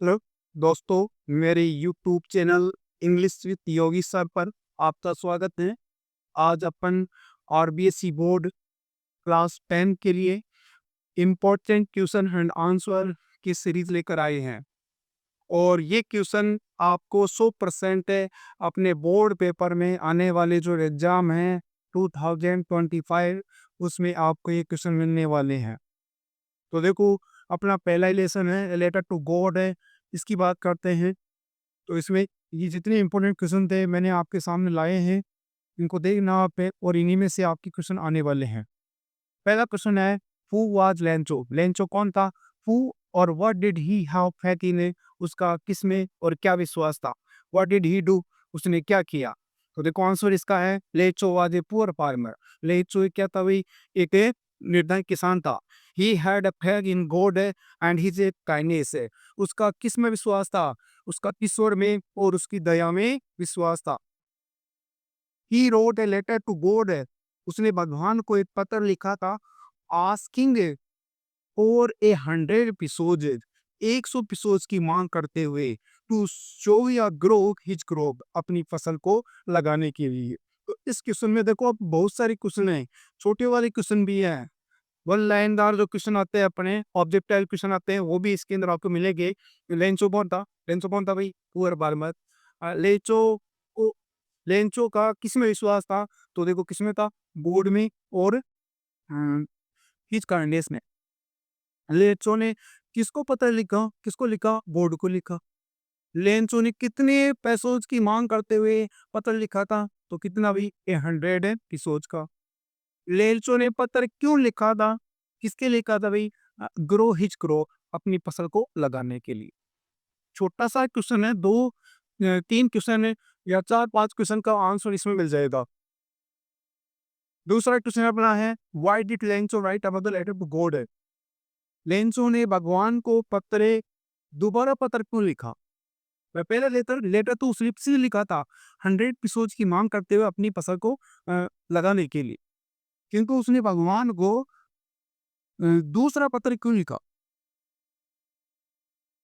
Hello दोस्तों, मेरे YouTube channel English with Yogi sir पर आपका स्वागत है। आज अपन आरबीएसई बोर्ड क्लास 10 के लिए इम्पोर्टेंट क्वेश्चन एंड आंसर की सीरीज लेकर आए हैं और ये क्वेश्चन आपको 100% अपने बोर्ड पेपर में आने वाले जो एग्जाम हैं 2025 उसमें आपको ये क्वेश्चन मिलने वाले हैं। तो देखो, अपना पहला ही लेसन है लेटर टू गॉड है, इसकी बात करते हैं। तो इसमें ये जितने इंपॉर्टेंट क्वेश्चन थे मैंने आपके सामने लाए हैं, इनको देखना आप पे और इन्हीं में से आपके क्वेश्चन आने वाले हैं। पहला क्वेश्चन है, हु वाज लेंचो? लेंचो कौन था? हु और what did he have faith in? उसका किस में और क्या विश्वास था? What did he do? उसने क्या किया? तो देखो आंसर इसका है, Lencho was a poor farmer. Lencho क्या था भाई? एक निर्धन किसान था। He had a faith in God and his kindness. उसका किस में विश्वास था? उसका ईश्वर में और उसकी दया में विश्वास था। He wrote a letter to God. उसने भगवान को एक पत्र लिखा था, आस्किंग फॉर 100 एपिसोड, 100 एपिसोड की मांग करते हुए, टू शो या ग्रो हिज क्रॉप, अपनी फसल को लगाने के लिए। तो इस क्वेश्चन में देखो, अब बहुत सारे क्वेश्चन हैं, छोटे वाले क्वेश्चन भी हैं, वन लाइनदार जो क्वेश्चन आते हैं, अपने ऑब्जेक्टाइल क्वेश्चन आते हैं, वो भी इसके अंदर आपको मिलेंगे। लेंचो कौन था? लेंचो कौन था भाई? Poor farmer. लेंचो को लेंचो का किसमें विश्वास था? तो देखो किसमें था, गॉड में और हिज काइंडनेस में। लेंचो ने किसको पत्र लिखा? किसको लिखा? गॉड को लिखा। लेंचो ने कितने पैसों की मांग करते हुए पत्र लिखा था? तो कितना भी 100 एपिसोड का। लेंचो ने पत्र क्यों लिखा था? किसके लिखा था भाई? ग्रो हिज क्रॉप, अपनी फसल को लगाने के लिए। छोटा सा क्वेश्चन है, दो 3 क्वेश्चन है या 4-5 क्वेश्चन का आंसर इसमें मिल जाएगा। दूसरा क्वेश्चन अपना है, why did Lencho write another letter to God? Lencho ने भगवान को दोबारा पत्र क्यों लिखा? वह पहला लेटर लेटर तो स्लिप से लिखा था, 100 एपिसोड की मांग करते हुए अपनी फसल को लगाने के लिए, किंतु उसने भगवान को दूसरा पत्र क्यों लिखा?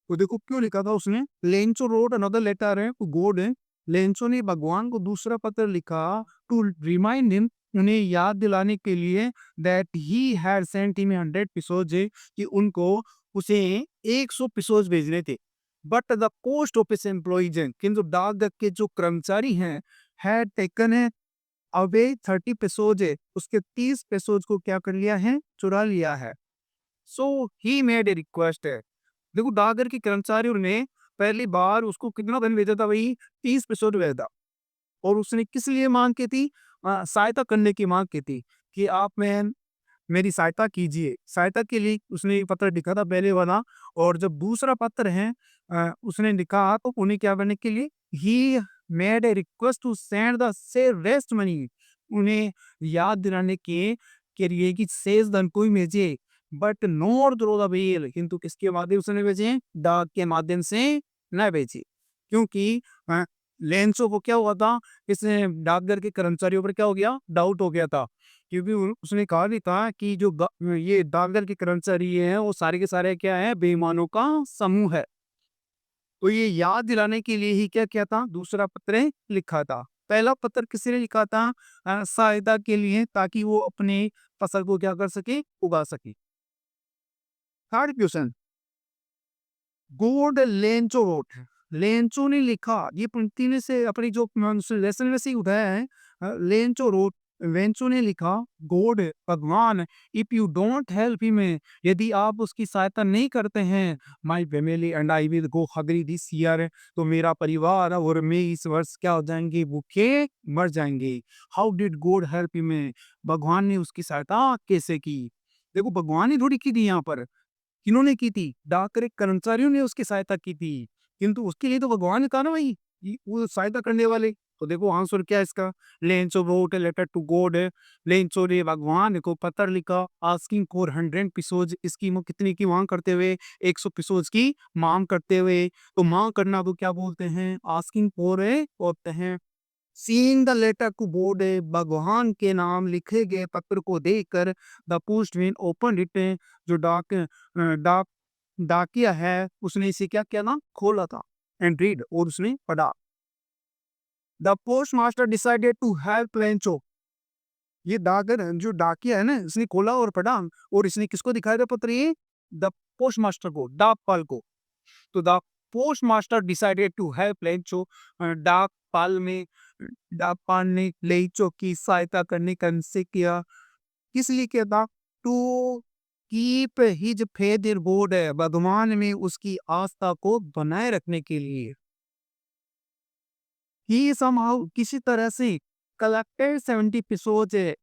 तो देखो क्यों लिखा था उसने, लेंचो रोड अनदर लेटर है गॉड है। लेंचो ने भगवान को दूसरा पत्र लिखा टू रिमाइंड हिम, उन्हें याद दिलाने के लिए, that he had sent him 100 episodes, कि उनको उसे 100 एपिसोड्स भेजने थे। But the post office employees, किंतु डाकघर के जो कर्मचारी हैं, हैड टेकन है अवे 30 एपिसोड्स, उसके 30 एपिसोड्स को क्या कर लिया है? चुरा लिया है। सो ही मेड ए रिक्वेस्ट। देखो डाकघर के कर्मचारियों ने पहली बार उसको कितना धन भेजा था भाई? 30 एपिसोड भेजा था। और उसने किस लिए मांग की थी? सहायता करने की मांग की थी, कि आप में मेरी सहायता कीजिए। सहायता के लिए उसने ये पत्र लिखा था पहले वाला। और जब दूसरा पत्र है उसने लिखा, तो उन्हें क्या करने के लिए? He made a request to send the से रेस्ट मनी, उन्हें याद दिलाने के लिए कि शेष धन को ही भेजे। But not through the mail, किंतु किसके माध्यम से नहीं भेजे? डाक के माध्यम से न भेजे। क्योंकि लेंसो को क्या हुआ था? इस डाकघर के कर्मचारियों पर क्या हो गया? डाउट हो गया था, क्योंकि उसने कहा भी था कि जो ये डाकघर के कर्मचारी हैं वो सारे के सारे क्या है? बेईमानों का समूह है। तो ये याद दिलाने के लिए ही क्या किया था? दूसरा पत्र लिखा था। पहला पत्र किसने लिखा था? सहायता के लिए, ताकि वो अपने फसल को क्या कर सके? उगा सके। Third question, God Lencho wrote, Lencho ने लिखा, ये पंक्ति में से अपनी जो लेसन में से ही उठाया है। लेंचो रोट, लेंचो ने लिखा, गॉड भगवान, if you don't help him, यदि आप उसकी सहायता नहीं करते हैं, my family and I will go hungry this year, तो मेरा परिवार और मैं इस वर्ष क्या हो जाएंगे? भूखे मर जाएंगे। How did God help him? भगवान ने उसकी सहायता कैसे की? देखो भगवान ने थोड़ी की थी यहाँ पर, किन्होंने की थी? डाक के कर्मचारियों ने उसकी सहायता की थी, किंतु उसके लिए तो भगवान ने कहा ना भाई, वो सहायता करने वाले। तो देखो आंसर क्या है इसका? Lencho wrote a letter to God है। लेंचो ने भगवान को पत्र लिखा, आस्किंग फॉर 100 एपिसोड्स, इसकी कितने की मांग करते हुए? 100 एपिसोड्स की मांग करते हुए। तो मांग करना को क्या बोलते हैं? आस्किंग फॉर है बोलते हैं। Seeing the letter to God, भगवान के नाम लिखे गए पत्र को देखकर, द पोस्टमैन ओपन इट, जो डाक डाकिया है उसने इसे क्या किया ना, खोला था एंड रीड, और उसने पढ़ा। The post master decided to help Lencho. ये डाकर जो डाकिया है ना, इसने खोला और पढ़ा, और इसने किसको दिखाया था पत्र ये? द पोस्ट मास्टर को, डाकपाल को। तो the post master decided to help Lencho. डाकपाल में डाकपाल ने लेंचो की सहायता करने का निश्चय किया। किस लिए किया था? To keep his faith in God, भगवान में उसकी आस्था को बनाए रखने के लिए। ही समहाउ किसी तरह से कलेक्टेड 70 एपिसोड है।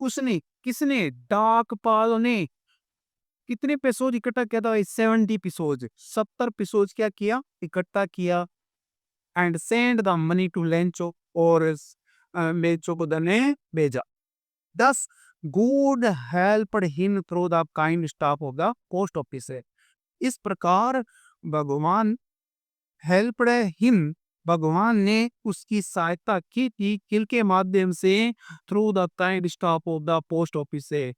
उसने किसने, डाकपाल ने कितने एपिसोड इकट्ठा किया था? 70 एपिसोड, 70 एपिसोड क्या किया, इकट्ठा किया। And send the money to Lencho, और लेंचो को धन भेजा। Thus God helped him through the kind staff of the post office. इस प्रकार भगवान हेल्प्ड हिम, भगवान ने उसकी सहायता की थी किल के माध्यम से, through the kind staff of the post office से,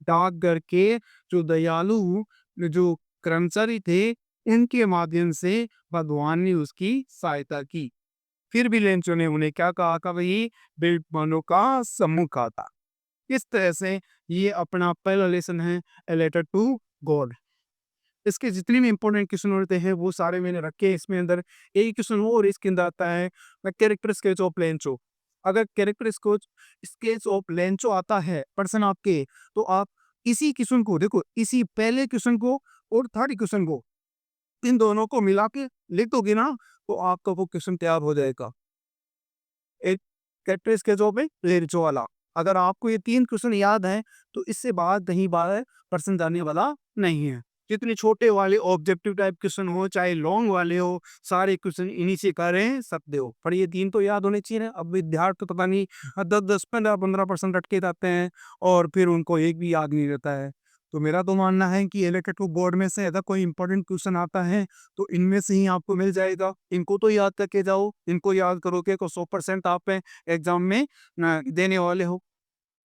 डाकघर के जो दयालु जो कर्मचारी थे, इनके माध्यम से भगवान ने उसकी सहायता की। फिर भी लेंचो ने उन्हें क्या कहा था भाई? बेईमानों का समूह कहा था। इस तरह से ये अपना पहला लेसन है, ए लेटर टू गॉड। इसके जितने भी इंपॉर्टेंट क्वेश्चन होते हैं वो सारे मैंने रखे हैं इसमें अंदर। एक क्वेश्चन हो और इसके अंदर आता है कैरेक्टर स्केच ऑफ लेंचो। अगर कैरेक्टर स्केच ऑफ लेंचो आता है पर्सन आपके, तो आप इसी क्वेश्चन को देखो, इसी पहले क्वेश्चन को और थर्ड क्वेश्चन को, इन दोनों को मिला के लिख दोगे ना, तो आपका वो क्वेश्चन तैयार हो जाएगा। एक कैरेक्टर स्केच ऑफ लेंचो वाला, अगर आपको ये 3 क्वेश्चन याद हैं, तो इससे बाद कहीं बार पर्सन जाने वाला नहीं है। जितने छोटे वाले ऑब्जेक्टिव टाइप क्वेश्चन हो, चाहे लॉन्ग वाले हो, सारे क्वेश्चन इन्हीं से करें सकते हो। पर ये 3 तो याद होने चाहिए ना। अब विद्यार्थी तो पता नहीं 10-10, 15-15% रटके जाते हैं और फिर उनको एक भी याद नहीं रहता है। तो मेरा तो मानना है कि एलिमेंट्री बोर्ड में से अगर कोई इंपॉर्टेंट क्वेश्चन आता है, तो इनमें से ही आपको मिल जाएगा। इनको तो याद करके जाओ, इनको याद करोगे तो 100% आप एग्जाम में देने वाले हो।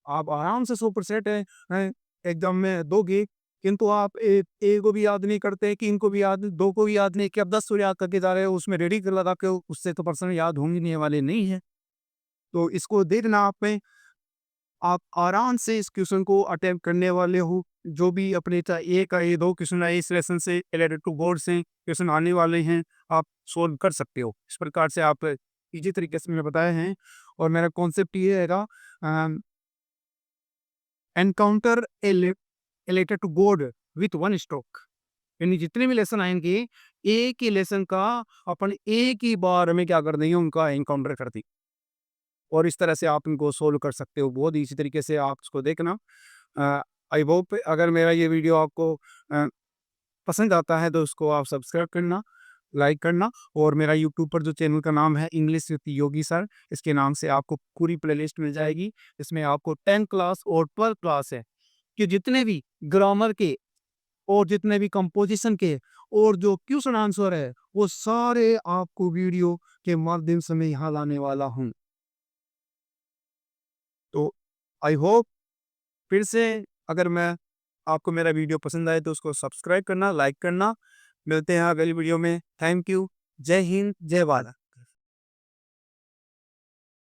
आप आराम से 100% हैं एग्जाम में दोगे। किंतु आप एक को भी याद नहीं करते कि इनको भी याद, दो को भी याद नहीं कि आप 10 को याद करके जा रहे हो, उसमें रेडी कर लगा के, उससे तो पर्सन याद होंगे वाले नहीं है। तो इसको देखना आप आराम से इस क्वेश्चन को अटेम्प्ट करने वाले हो। जो भी अपने चाहे एक या दो क्वेश्चन आए इस लेसन से, रिलेटेड टू बोर्ड से क्वेश्चन आने वाले हैं, आप सोल्व कर सकते हो। इस प्रकार से आप इजी तरीके से मैंने बताए हैं। और मेरा कॉन्सेप्ट ये रहेगा, encounter a letter to board with one stroke. यानी जितने भी लेसन आएंगे, एक ही लेसन का अपन एक ही बार में क्या कर देंगे, उनका एनकाउंटर कर दी, और इस तरह से आप इनको सोल्व कर सकते हो। बहुत इसी तरीके से आप इसको देखना। आई होप अगर मेरा ये वीडियो आपको पसंद आता है तो उसको आप सब्सक्राइब करना, लाइक करना, और मेरा यूट्यूब पर जो चैनल का नाम है इंग्लिश विद योगी सर, इसके नाम से आपको पूरी प्लेलिस्ट मिल जाएगी। इसमें आपको 10 क्लास और 12 क्लास है कि जितने भी ग्रामर के और जितने भी कंपोजिशन के और जो क्वेश्चन आंसर है, वो सारे आपको वीडियो के माध्यम से मैं यहाँ लाने वाला हूँ। तो आई होप फिर से, अगर मैं आपको मेरा वीडियो पसंद आए तो उसको सब्सक्राइब करना, लाइक करना। मिलते हैं अगली वीडियो में। Thank you. जय हिंद, जय भारत।